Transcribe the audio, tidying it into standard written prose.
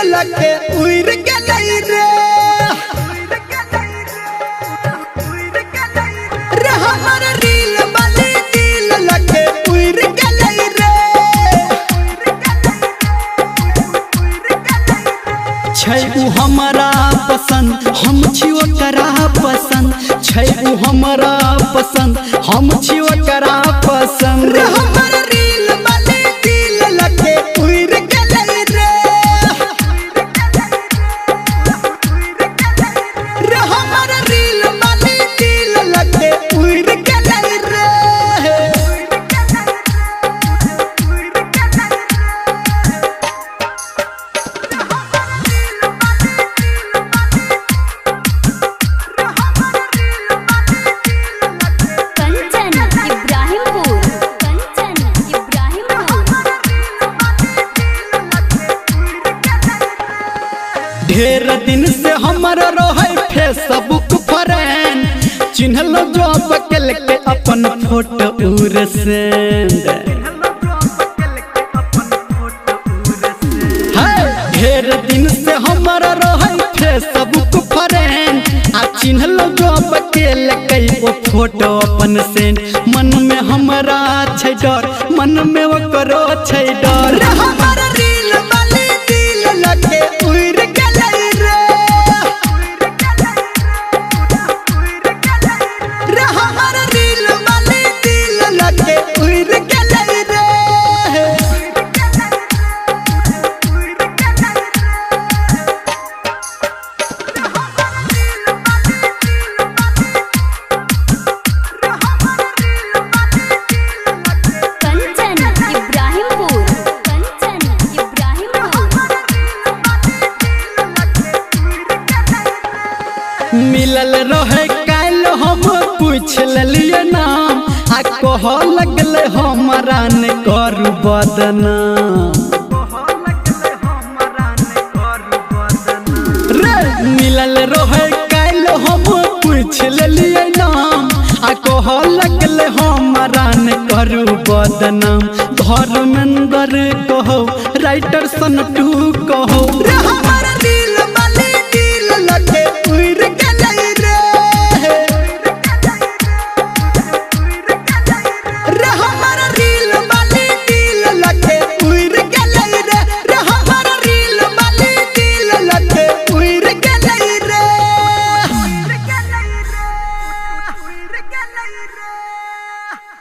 लगे उड़ गई रे हमारा रील वाली दिल लगे उड़ गई रे। छै उ हमारा पसंद हम छी ओकरा पसंद, छै उ हमारा पसंद हम छी ओकरा पसंद। हमारा रील वाली दिल लगे उड़ गई रे, हमारा रील वाली दिल लगे उड़ गई रे। ढेर दिन से हमारा रहे फेसबुक फ्रेंड, चिन्हल जो बकल के अपन फोटो उड़ सेंड। ढेर दिन से हमारा रहे फेसबुक फ्रेंड, आ चिन्हल जो बकल के वो फोटो अपन सेंड। मन में हमारा छै डर, मन में वो करो छै डर। हमारा रील वाली दिल लगे उड़ गई रे, हमारा रील वाली दिल लगे उड़ गई रे। मिलल रहे काल हम पूछ लिये नाम, आ कह लगल हमारा ने करू बदनाम रे। मिलल रहे काल हम पूछ लिये नाम, आ कह लगल हमारा ने करू बदनाम। धर्मेंद्र कहो राइटर सनटू कहो।